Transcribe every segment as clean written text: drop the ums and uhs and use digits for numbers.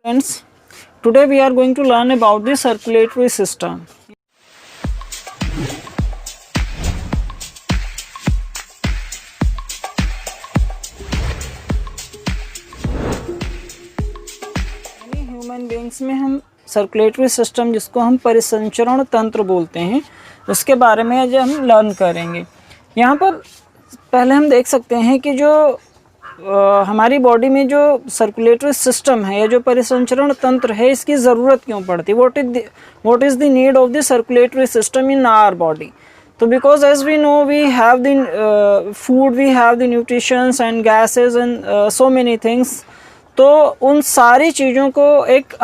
Friends, today we are going to learn about the circulatory system. Human beings में हम circulatory system, जिसको हम परिसंचरण तंत्र बोलते हैं, उसके बारे में आज हम लर्न करेंगे। यहाँ पर पहले हम देख सकते हैं कि जो हमारी बॉडी में जो सर्कुलेटरी सिस्टम है या जो परिसंचरण तंत्र है, इसकी ज़रूरत क्यों पड़ती है। What is the need of the circulatory system in our body. तो because as we know we have the food, we have the nutritions and gases and so many things. तो उन सारी चीज़ों को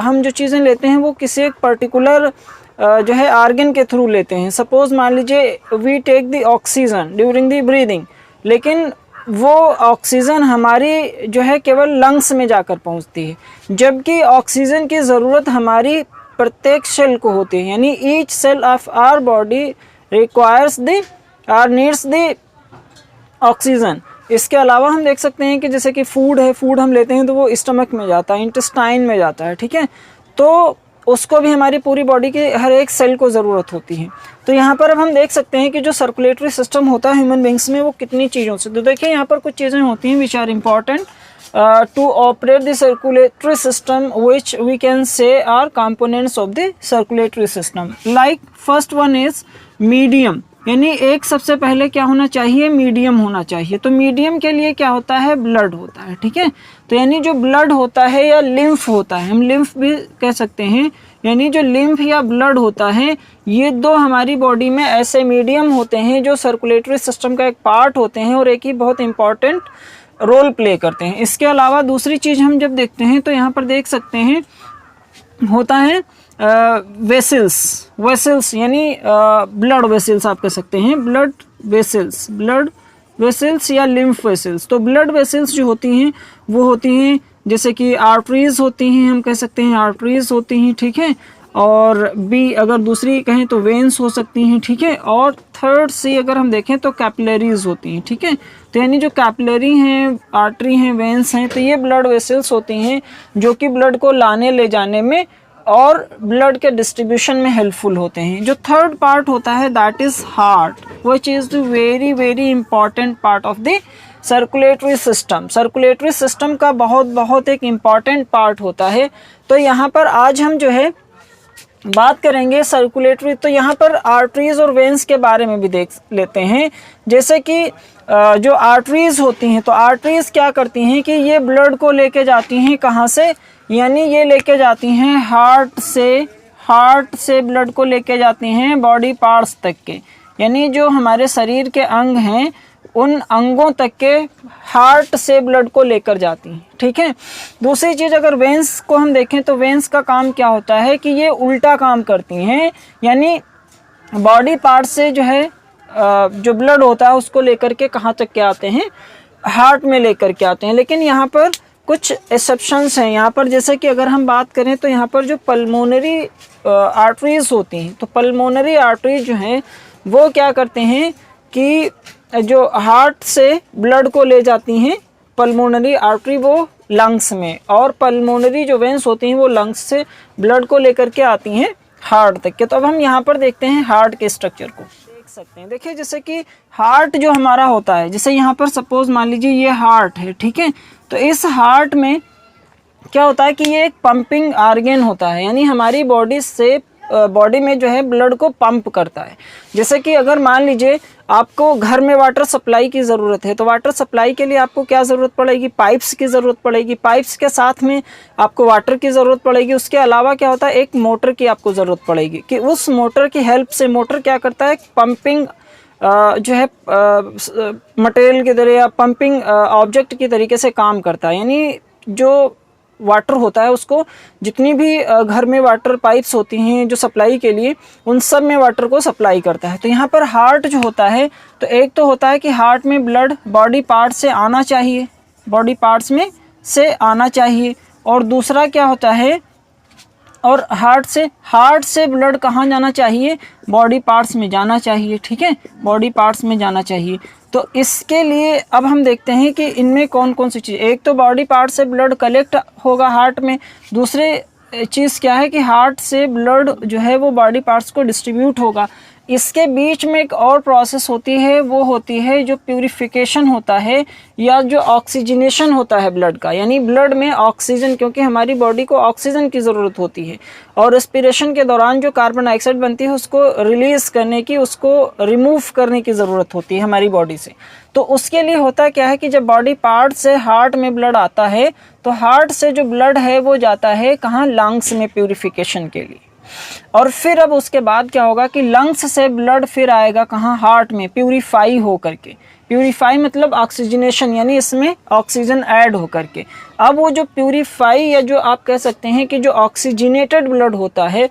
हम जो चीज़ें लेते हैं वो किसी एक पर्टिकुलर जो है आर्गन के थ्रू लेते हैं। सपोज मान लीजिए we take the oxygen during the breathing, लेकिन वो ऑक्सीजन हमारी जो है केवल लंग्स में जाकर पहुंचती है, जबकि ऑक्सीजन की ज़रूरत हमारी प्रत्येक सेल को होती है। यानी each cell of our body requires needs the oxygen. इसके अलावा हम देख सकते हैं कि जैसे कि फूड हम लेते हैं तो वो स्टमक में जाता है, इंटेस्टाइन में जाता है, ठीक है। तो उसको भी हमारी पूरी बॉडी के हर एक सेल को ज़रूरत होती है। तो यहाँ पर अब हम देख सकते हैं कि जो सर्कुलेटरी सिस्टम होता है ह्यूमन बींग्स में, वो कितनी चीज़ों से। तो देखिए यहाँ पर कुछ चीज़ें होती हैं which are important to operate the circulatory system, which we can say are components of the circulatory system. Like first one is medium, यानी एक सबसे पहले क्या होना चाहिए, मीडियम होना चाहिए। तो मीडियम के लिए क्या होता है, ब्लड होता है, ठीक है। तो यानी जो ब्लड होता है या लिम्फ होता है, हम लिम्फ भी कह सकते हैं, यानी जो लिम्फ या ब्लड होता है, ये दो हमारी बॉडी में ऐसे मीडियम होते हैं जो सर्कुलेटरी सिस्टम का एक पार्ट होते हैं और एक ही बहुत इंपॉर्टेंट रोल प्ले करते हैं। इसके अलावा दूसरी चीज़ हम जब देखते हैं तो यहाँ पर देख सकते हैं होता है वेसल्स यानी ब्लड वेसल्स आप कह सकते हैं, ब्लड वेसल्स या लिम्फ वेसल्स। तो ब्लड वेसल्स जो होती हैं वो होती हैं जैसे कि आर्टरीज होती हैं, हम कह सकते हैं आर्टरीज होती हैं, ठीक है। और बी अगर दूसरी कहें तो वेन्स हो सकती हैं, ठीक है। और थर्ड सी अगर हम देखें तो कैपिलरीज होती हैं, ठीक है। तो यानी जो कैपिलरी हैं, आर्टरी हैं, वेन्स हैं, तो ये ब्लड वेसल्स होती हैं जो कि ब्लड को लाने ले जाने में और ब्लड के डिस्ट्रीब्यूशन में हेल्पफुल होते हैं। जो थर्ड पार्ट होता है that is heart, which is the very very important part of the circulatory system. Circulatory system का बहुत एक इम्पॉर्टेंट पार्ट होता है। तो यहाँ पर आज हम जो है बात करेंगे सर्कुलेटरी। तो यहाँ पर आर्टरीज और वेन्स के बारे में भी देख लेते हैं। जैसे कि जो आर्टरीज होती हैं, तो आर्टरीज क्या करती हैं कि ये ब्लड को लेके जाती हैं कहाँ से, यानी ये लेके जाती हैं हार्ट से ब्लड को लेके जाती हैं बॉडी पार्ट्स तक के, यानी जो हमारे शरीर के अंग हैं उन अंगों तक के हार्ट से ब्लड को लेकर जाती हैं, ठीक है। दूसरी चीज़ अगर वेन्स को हम देखें तो वेन्स का काम क्या होता है कि ये उल्टा काम करती हैं, यानी बॉडी पार्ट से जो है जो ब्लड होता है उसको लेकर के कहाँ तक के आते हैं, हार्ट में लेकर के आते हैं। लेकिन यहाँ पर कुछ एक्सेप्शंस हैं। यहाँ पर जैसे कि अगर हम बात करें तो यहाँ पर जो पल्मोनरी आर्टरीज होती हैं, तो पल्मोनरी आर्टरीज जो हैं वो क्या करते हैं कि जो हार्ट से ब्लड को ले जाती हैं, पल्मोनरी आर्टरी वो लंग्स में, और पल्मोनरी जो वेन्स होती हैं वो लंग्स से ब्लड को लेकर के आती हैं हार्ट तक के। तो अब हम यहाँ पर देखते हैं हार्ट के स्ट्रक्चर को देख सकते हैं। देखिए जैसे कि हार्ट जो हमारा होता है, जैसे यहाँ पर सपोज मान लीजिए ये हार्ट है, ठीक है। तो इस हार्ट में क्या होता है कि ये एक पंपिंग आर्गन होता है, यानी हमारी बॉडी में जो है ब्लड को पंप करता है। जैसे कि अगर मान लीजिए आपको घर में वाटर सप्लाई की ज़रूरत है, तो वाटर सप्लाई के लिए आपको क्या ज़रूरत पड़ेगी, पाइप्स की ज़रूरत पड़ेगी। पाइप्स के साथ में आपको वाटर की ज़रूरत पड़ेगी। उसके अलावा क्या होता है, एक मोटर की आपको ज़रूरत पड़ेगी कि उस मोटर की हेल्प से, मोटर क्या करता है, पंपिंग जो है मटेरियल की तरह या पंपिंग ऑब्जेक्ट की तरीके से काम करता है। यानी जो वाटर होता है उसको, जितनी भी घर में वाटर पाइप्स होती हैं जो सप्लाई के लिए, उन सब में वाटर को सप्लाई करता है। तो यहाँ पर हार्ट जो होता है, तो एक तो होता है कि हार्ट में ब्लड बॉडी पार्ट से आना चाहिए, बॉडी पार्ट्स में से आना चाहिए। और दूसरा क्या होता है और हार्ट से ब्लड कहाँ जाना चाहिए, बॉडी पार्ट्स में जाना चाहिए, ठीक है, बॉडी पार्ट्स में जाना चाहिए। तो इसके लिए अब हम देखते हैं कि इनमें कौन कौन सी चीज़, एक तो बॉडी पार्ट से ब्लड कलेक्ट होगा हार्ट में, दूसरे चीज़ क्या है कि हार्ट से ब्लड जो है वो बॉडी पार्ट्स को डिस्ट्रीब्यूट होगा। इसके बीच में एक और प्रोसेस होती है, वो होती है जो प्यूरिफिकेशन होता है या जो ऑक्सीजनेशन होता है ब्लड का, यानी ब्लड में ऑक्सीजन, क्योंकि हमारी बॉडी को ऑक्सीजन की ज़रूरत होती है और रेस्पिरेशन के दौरान जो कार्बन डाइऑक्साइड बनती है उसको रिलीज़ करने की, उसको रिमूव करने की ज़रूरत होती है हमारी बॉडी से। तो उसके लिए होता क्या है कि जब बॉडी पार्ट से हार्ट में ब्लड आता है तो हार्ट से जो ब्लड है वो जाता है कहाँ, लंग्स में प्यूरिफिकेशन के लिए। और फिर अब उसके बाद क्या होगा कि लंग्स से ब्लड फिर आएगा कहाँ, हार्ट में, प्यूरिफाई हो करके। प्यूरिफाई मतलब ऑक्सीजनेशन, यानी इसमें ऑक्सीजन ऐड हो करके। अब वो जो प्यूरिफाई या जो आप कह सकते हैं कि जो ऑक्सीजनेटेड ब्लड होता है,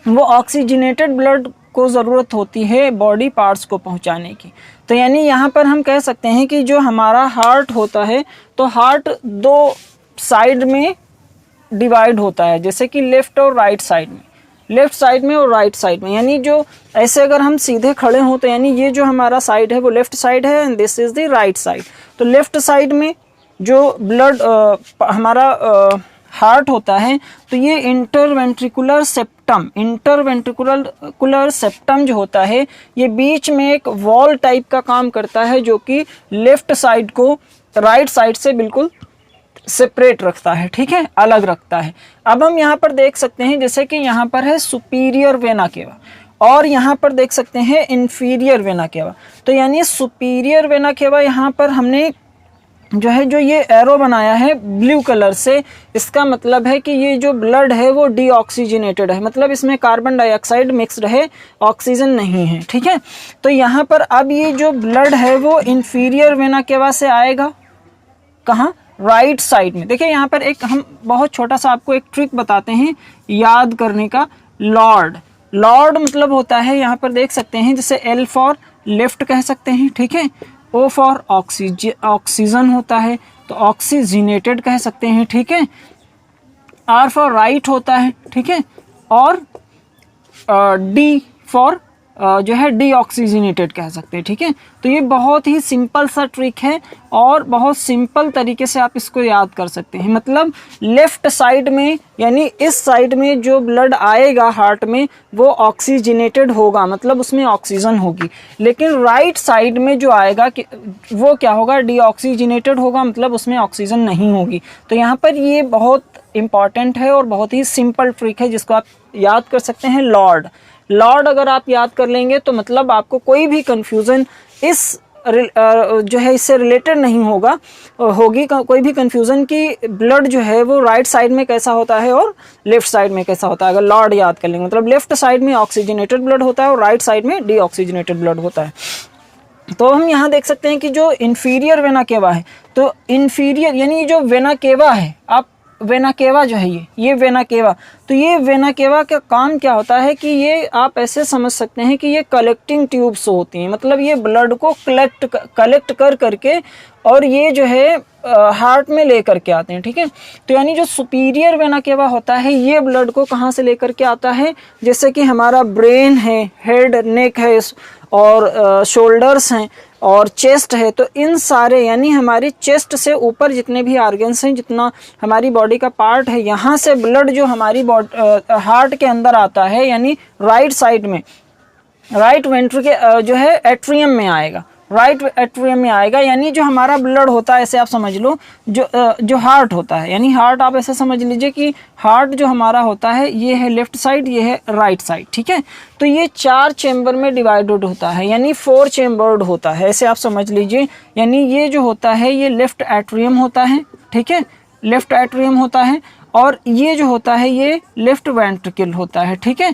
वो ऑक्सीजनेटेड ब्लड को ज़रूरत होती है बॉडी पार्ट्स को पहुंचाने की। तो यानी यहाँ पर हम कह सकते हैं कि जो हमारा हार्ट होता है, तो हार्ट दो साइड में डिवाइड होता है, जैसे कि लेफ़्ट और राइट साइड में, लेफ़्ट साइड में और राइट साइड में। यानी जो ऐसे अगर हम सीधे खड़े हों तो यानी ये जो हमारा साइड है वो लेफ़्ट साइड है and this is the right side. तो लेफ़्ट साइड में जो ब्लड हमारा हार्ट होता है, तो ये इंटरवेंट्रिकुलर सेप्टम जो होता है, ये बीच में एक वॉल टाइप का काम करता है जो कि लेफ़्ट साइड को राइट साइड से बिल्कुल सेपरेट रखता है, ठीक है, अलग रखता है। अब हम यहाँ पर देख सकते हैं जैसे कि यहाँ पर है सुपीरियर वेना केवा और यहाँ पर देख सकते हैं इंफीरियर वेना केवा। तो यानी सुपीरियर वेना केवा यहाँ पर हमने जो है जो ये एरो बनाया है ब्लू कलर से, इसका मतलब है कि ये जो ब्लड है वो डीऑक्सीजनेटेड है, मतलब इसमें कार्बन डाइऑक्साइड मिक्स्ड है, ऑक्सीजन नहीं है, ठीक है। तो यहाँ पर अब ये जो ब्लड है वो इंफीरियर वेना केवा से आएगा कहाँ, राइट साइड में। देखिए यहाँ पर एक हम बहुत छोटा सा आपको एक ट्रिक बताते हैं याद करने का। लॉर्ड मतलब होता है, यहाँ पर देख सकते हैं जैसे एल फॉर लेफ्ट कह सकते हैं, ठीक है, ओ फॉर ऑक्सीजन होता है तो ऑक्सीजनेटेड कह सकते हैं, ठीक है, आर फॉर राइट होता है, ठीक है, और डी फॉर जो है डीऑक्सीजनेटेड कह सकते हैं, ठीक है। तो ये बहुत ही सिंपल सा ट्रिक है और बहुत सिंपल तरीके से आप इसको याद कर सकते हैं। मतलब लेफ्ट साइड में यानी इस साइड में जो ब्लड आएगा हार्ट में वो ऑक्सीजनेटेड होगा, मतलब उसमें ऑक्सीजन होगी, लेकिन राइट साइड में जो आएगा कि वो क्या होगा, डीऑक्सीजनेटेड होगा, मतलब उसमें ऑक्सीजन नहीं होगी। तो यहाँ पर ये बहुत इंपॉर्टेंट है और बहुत ही सिंपल ट्रिक है जिसको आप याद कर सकते हैं। लॉर्ड अगर आप याद कर लेंगे तो मतलब आपको कोई भी कन्फ्यूज़न इस जो है इससे रिलेटेड नहीं होगी कोई भी कन्फ्यूज़न कि ब्लड जो है वो राइट साइड में कैसा होता है और लेफ्ट साइड में कैसा होता है। अगर लॉर्ड याद कर लेंगे मतलब लेफ्ट साइड में ऑक्सीजनेटेड ब्लड होता है और राइट साइड में डीऑक्सीजनेटेड ब्लड होता है। तो हम यहाँ देख सकते हैं कि जो इन्फीरियर वेना केवा है, तो इन्फीरियर यानी जो वेना केवा है, आप वेना केवा जो है ये वेना केवा, तो ये वेना केवा का काम क्या होता है कि ये आप ऐसे समझ सकते हैं कि ये कलेक्टिंग ट्यूब्स होती हैं, मतलब ये ब्लड को कलेक्ट कर करके और ये जो है हार्ट में ले करके आते हैं, ठीक है। तो यानी जो सुपीरियर वेना केवा होता है ये ब्लड को कहाँ से लेकर के आता है, जैसे कि हमारा ब्रेन है, हेड नेक है और शोल्डर्स हैं और चेस्ट है, तो इन सारे यानी हमारी चेस्ट से ऊपर जितने भी ऑर्गन्स हैं, जितना हमारी बॉडी का पार्ट है, यहाँ से ब्लड जो हमारी हार्ट के अंदर आता है यानी राइट साइड में, राइट वेंट्रिकल जो है एट्रियम में आएगा, राइट एट्रियम में आएगा। यानी जो हमारा ब्लड होता है ऐसे आप समझ लो, जो हार्ट होता है, यानी हार्ट आप ऐसे समझ लीजिए कि हार्ट जो हमारा होता है ये है लेफ्ट साइड, ये है राइट साइड, ठीक है। तो ये 4 चेम्बर में डिवाइडेड होता है यानी 4 चेम्बर्ड होता है, ऐसे आप समझ लीजिए। यानी ये जो होता है ये लेफ्ट एट्रियम होता है, ठीक है, लेफ्ट एट्रियम होता है, और ये जो होता है ये लेफ्ट वेंट्रिकल होता है, ठीक है,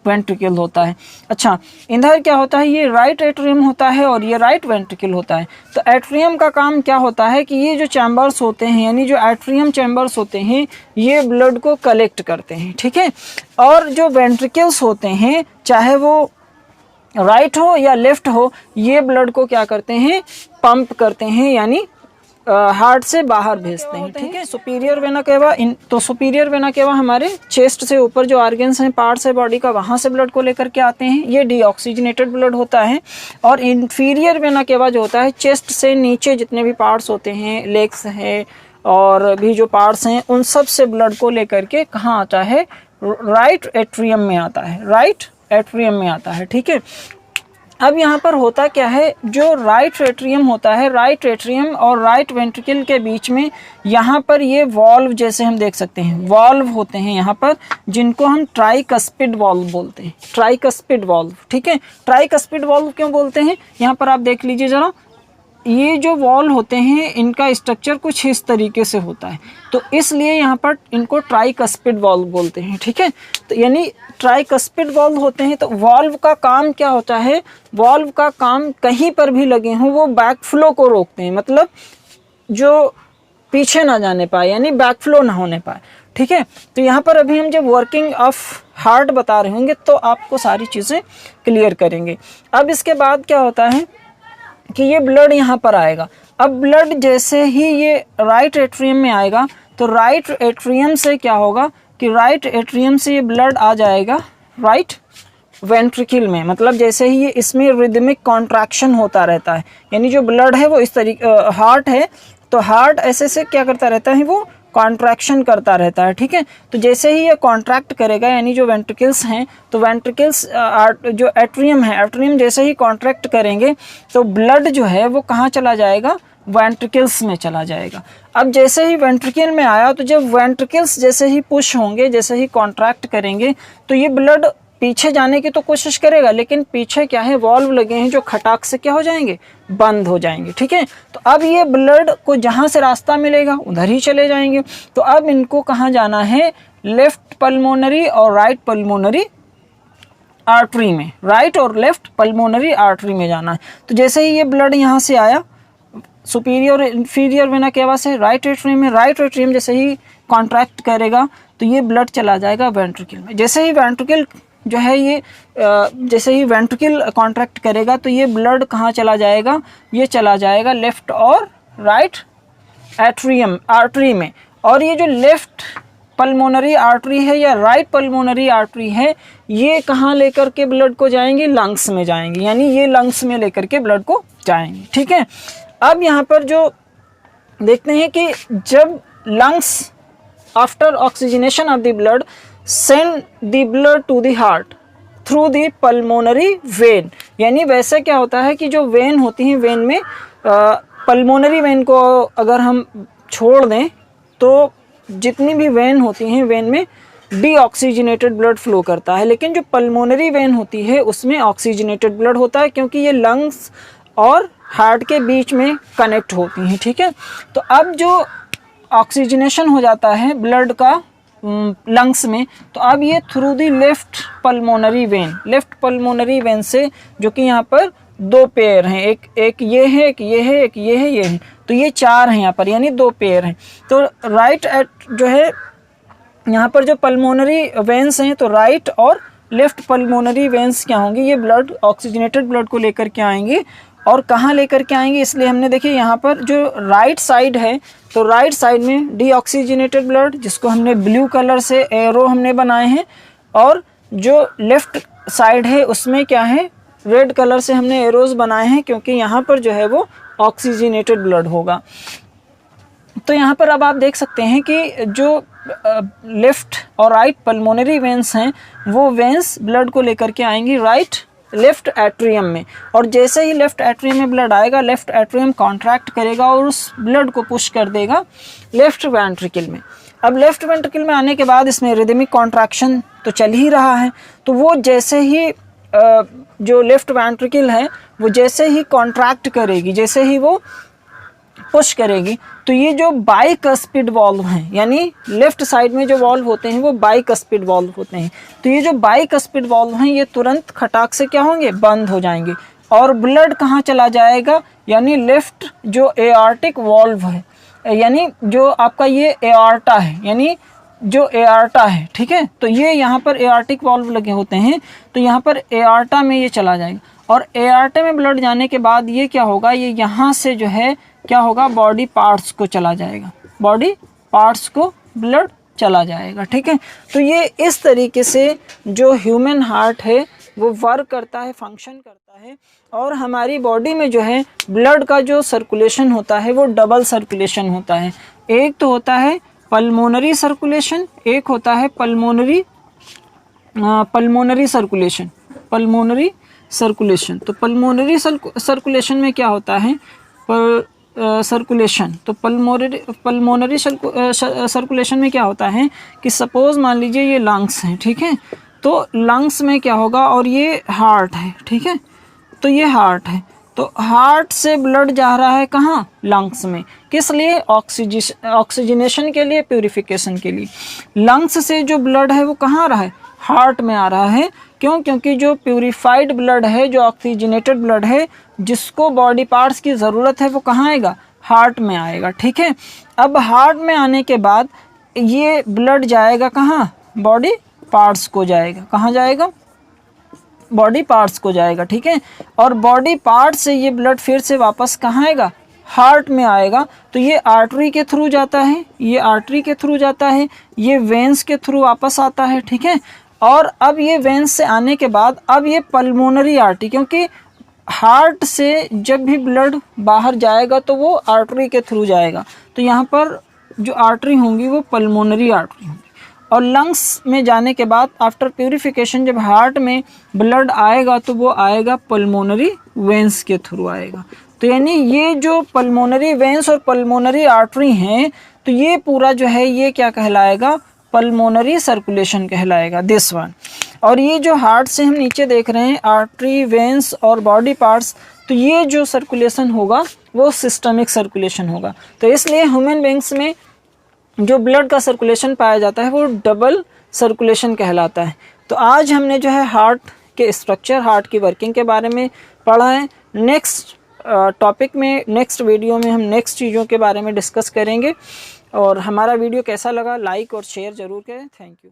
वेंट्रिकल होता है। अच्छा, इधर क्या होता है, ये राइट एट्रियम होता है और ये राइट वेंट्रिकल होता है। तो एट्रियम का काम क्या होता है कि ये जो चैम्बर्स होते हैं यानी जो एट्रियम चैम्बर्स होते हैं ये ब्लड को कलेक्ट करते हैं, ठीक है, और जो वेंट्रिकल्स होते हैं चाहे वो राइट हो या लेफ्ट हो, ये ब्लड को क्या करते हैं, पंप करते हैं, यानी हार्ट से बाहर भेजते हैं, ठीक है। सुपीरियर वेना केवा तो सुपीरियर वेना केवा हमारे चेस्ट से ऊपर जो ऑर्गन्स हैं, पार्ट्स है बॉडी का, वहाँ से ब्लड को लेकर के आते हैं, ये डीऑक्सीजनेटेड ब्लड होता है। और इंफीरियर वेना केवा जो होता है, चेस्ट से नीचे जितने भी पार्ट्स होते हैं, लेग्स हैं और भी जो पार्ट्स हैं, उन सब से ब्लड को लेकर के कहाँ आता है, राइट एट्रियम में आता है, राइट एट्रियम में आता है, ठीक है। अब यहाँ पर होता क्या है, जो राइट एट्रियम होता है, राइट एट्रियम और राइट वेंट्रिकल के बीच में यहाँ पर ये वॉल्व जैसे हम देख सकते हैं, वॉल्व होते हैं यहाँ पर, जिनको हम ट्राइकस्पिड वॉल्व बोलते हैं, ट्राइकस्पिड वॉल्व, ठीक है। ट्राइकस्पिड वॉल्व क्यों बोलते हैं, यहाँ पर आप देख लीजिए ज़रा, ये जो वॉल होते हैं इनका स्ट्रक्चर कुछ इस तरीके से होता है, तो इसलिए यहाँ पर इनको ट्राइकस्पिड वॉल्व बोलते हैं, ठीक है। तो यानी ट्राइकस्पिड वॉल्व होते हैं। तो वॉल्व का काम क्या होता है, वॉल्व का काम कहीं पर भी लगे हों वो बैकफ्लो को रोकते हैं, मतलब जो पीछे ना जाने पाए, यानी बैकफ्लो ना होने पाए, ठीक है। तो यहाँ पर अभी हम जब वर्किंग ऑफ हार्ट बता रहे होंगे तो आपको सारी चीज़ें क्लियर करेंगे। अब इसके बाद क्या होता है कि ये ब्लड यहाँ पर आएगा। अब ब्लड जैसे ही ये राइट एट्रियम में आएगा तो राइट एट्रियम से क्या होगा कि राइट एट्रियम से ये ब्लड आ जाएगा राइट वेंट्रिकल में, मतलब जैसे ही ये इसमें रिदमिक कॉन्ट्रैक्शन होता रहता है, यानी जो ब्लड है वो इस तरीके, हार्ट है तो हार्ट ऐसे से क्या करता रहता है, वो कॉन्ट्रैक्शन करता रहता है, ठीक है। तो जैसे ही ये कॉन्ट्रैक्ट करेगा, यानी जो वेंट्रिकल्स हैं, तो वेंट्रिकल्स जो एट्रियम है, एट्रियम जैसे ही कॉन्ट्रैक्ट करेंगे तो ब्लड जो है वो कहाँ चला जाएगा, वेंट्रिकल्स में चला जाएगा। अब जैसे ही वेंट्रिकल में आया तो जब वेंट्रिकल्स जैसे ही पुश होंगे, जैसे ही कॉन्ट्रैक्ट करेंगे तो ये ब्लड पीछे जाने की तो कोशिश करेगा, लेकिन पीछे क्या है, वॉल्व लगे हैं जो खटाक से क्या हो जाएंगे, बंद हो जाएंगे, ठीक है। तो अब ये ब्लड को जहाँ से रास्ता मिलेगा उधर ही चले जाएंगे। तो अब इनको कहाँ जाना है, लेफ्ट पल्मोनरी और राइट पल्मोनरी आर्टरी में, राइट और लेफ्ट पल्मोनरी आर्टरी में जाना है। तो जैसे ही ये ब्लड यहाँ से आया सुपीरियर और इंफीरियर वेना केवा से राइट एट्रियम में, राइट एट्रियम जैसे ही कॉन्ट्रैक्ट करेगा तो ये ब्लड चला जाएगा वेंट्रिकल में। जैसे ही वेंट्रिकल जो है ये जैसे ही वेंट्रिकल कॉन्ट्रैक्ट करेगा तो ये ब्लड कहाँ चला जाएगा, ये चला जाएगा लेफ्ट और राइट एट्रियम आर्टरी में। और ये जो लेफ्ट पल्मोनरी आर्टरी है या राइट पल्मोनरी आर्टरी है, ये कहाँ लेकर के ब्लड को जाएंगे, लंग्स में जाएंगे, यानी ये लंग्स में लेकर के ब्लड को जाएंगे, ठीक है। अब यहाँ पर जो देखते हैं कि जब lungs after oxygenation of the blood send the blood to the heart through the pulmonary vein, यानी वैसे क्या होता है कि जो वेन होती हैं, वेन में पल्मोनरी वेन को अगर हम छोड़ दें तो जितनी भी वेन होती हैं, वेन में डीऑक्सीजनेटेड ब्लड फ्लो करता है, लेकिन जो पल्मोनरी वेन होती है उसमें ऑक्सीजनेटेड ब्लड होता है, क्योंकि ये लंग्स और हार्ट के बीच में कनेक्ट होती हैं, ठीक है। तो अब जो ऑक्सीजनेशन हो जाता है ब्लड का लंग्स में, तो अब ये through the left pulmonary vein, left pulmonary vein से, जो कि यहाँ पर दो पेयर हैं, एक ये है, एक ये है, एक ये है, ये है, तो ये चार हैं यहाँ पर, यानी दो पेयर हैं। तो राइट जो है यहाँ पर जो पल्मोनरी वेन्स हैं, तो राइट और लेफ्ट पल्मोनरी वेन्स क्या होंगी, ये ब्लड ऑक्सीजनेटेड ब्लड को लेकर के आएंगे। और कहाँ लेकर के आएंगे, इसलिए हमने देखिए यहाँ पर जो राइट साइड है, तो राइट साइड में डीऑक्सीजनेटेड ब्लड, जिसको हमने ब्लू कलर से एरो हमने बनाए हैं, और जो लेफ्ट साइड है उसमें क्या है, रेड कलर से हमने एरोज बनाए हैं, क्योंकि यहाँ पर जो है वो ऑक्सीजनेटेड ब्लड होगा। तो यहाँ पर अब आप देख सकते हैं कि जो लेफ्ट और राइट पल्मोनरी वेन्स हैं, वो वेन्स ब्लड को लेकर के आएंगी राइट लेफ्ट एट्रियम में, और जैसे ही लेफ्ट एट्रियम में ब्लड आएगा, लेफ्ट एट्रियम कॉन्ट्रैक्ट करेगा और उस ब्लड को पुश कर देगा लेफ्ट वेंट्रिकल में। अब लेफ्ट वेंट्रिकल में आने के बाद इसमें रिदमिक कॉन्ट्रैक्शन तो चल ही रहा है, तो वो जैसे ही जो लेफ्ट वेंट्रिकल है वो जैसे ही कॉन्ट्रैक्ट करेगी, जैसे ही वो पुश करेगी, तो ये जो बाइकस्पिड वॉल्व हैं, यानी लेफ्ट साइड में जो वॉल्व होते हैं वो बाइकस्पिड वॉल्व होते हैं, तो ये जो बाइकस्पिड वॉल्व हैं ये तुरंत खटाक से क्या होंगे, बंद हो जाएंगे, और ब्लड कहाँ चला जाएगा, यानी लेफ्ट जो एआर्टिक वॉल्व है, यानी जो आपका ये एआर्टा है, यानी जो एआर्टा है, ठीक है, तो ये यहाँ पर एआर्टिक वॉल्व लगे होते हैं, तो यहाँ पर एआर्टा में ये चला जाएगा, और एआर्टा में ब्लड जाने के बाद ये क्या होगा, ये यहाँ से जो है क्या होगा, बॉडी पार्ट्स को चला जाएगा, बॉडी पार्ट्स को ब्लड चला जाएगा। ठीक है, तो ये इस तरीके से जो ह्यूमन हार्ट है वो वर्क करता है, फंक्शन करता है। और हमारी बॉडी में जो है ब्लड का जो सर्कुलेशन होता है वो डबल सर्कुलेशन होता है। एक तो होता है पल्मोनरी सर्कुलेशन, एक होता है पल्मोनरी सर्कुलेशन, पल्मोनरी सर्कुलेशन। तो पल्मोनरी सर्कुलेशन में क्या होता है, सर्कुलेशन, तो पल्मोनरी सर्कुलेशन में क्या होता है कि सपोज मान लीजिए ये लंग्स हैं, ठीक है, तो लंग्स में क्या होगा, और ये हार्ट है, ठीक है, तो ये हार्ट है, तो हार्ट से ब्लड जा रहा है कहाँ, लंग्स में, किस लिए, ऑक्सीजनेशन के लिए, प्यूरिफिकेशन के लिए। लंग्स से जो ब्लड है वो कहाँ आ रहा है, हार्ट में आ रहा है। क्यों, क्योंकि जो प्यूरिफाइड ब्लड है, जो ऑक्सीजनेटेड ब्लड है, जिसको बॉडी पार्ट्स की ज़रूरत है, वो कहाँ आएगा, हार्ट में आएगा। ठीक है, अब हार्ट में आने के बाद ये ब्लड जाएगा कहाँ, बॉडी पार्ट्स को जाएगा, कहाँ जाएगा, बॉडी पार्ट्स को जाएगा। ठीक है, और बॉडी पार्ट से ये ब्लड फिर से वापस कहाँ आएगा, हार्ट में आएगा। तो ये आर्टरी के थ्रू जाता है, ये आर्टरी के थ्रू जाता है, ये वेंस के थ्रू वापस आता है। ठीक है, और अब ये वेंस से आने के बाद अब ये पल्मोनरी आर्टरी, क्योंकि हार्ट से जब भी ब्लड बाहर जाएगा तो वो आर्टरी के थ्रू जाएगा, तो यहाँ पर जो आर्टरी होंगी वो पल्मोनरी आर्टरी होंगी। और लंग्स में जाने के बाद आफ्टर प्यूरिफिकेशन जब हार्ट में ब्लड आएगा तो वो आएगा पल्मोनरी वेंस के थ्रू आएगा। तो यानी ये जो पल्मोनरी वेंस और पल्मोनरी आर्टरी हैं, तो ये पूरा जो है ये क्या कहलाएगा, पल्मोनरी सर्कुलेशन कहलाएगा, दिस वन। और ये जो हार्ट से हम नीचे देख रहे हैं आर्टरी, वेंस और बॉडी पार्ट्स, तो ये जो सर्कुलेशन होगा वो सिस्टमिक सर्कुलेशन होगा। तो इसलिए ह्यूमन बींग्स में जो ब्लड का सर्कुलेशन पाया जाता है वो डबल सर्कुलेशन कहलाता है। तो आज हमने जो है हार्ट के स्ट्रक्चर, हार्ट की वर्किंग के बारे में पढ़ा है। नेक्स्ट टॉपिक में, नेक्स्ट वीडियो में हम नेक्स्ट चीज़ों के बारे में डिस्कस करेंगे। और हमारा वीडियो कैसा लगा, लाइक और शेयर ज़रूर करें। Thank you.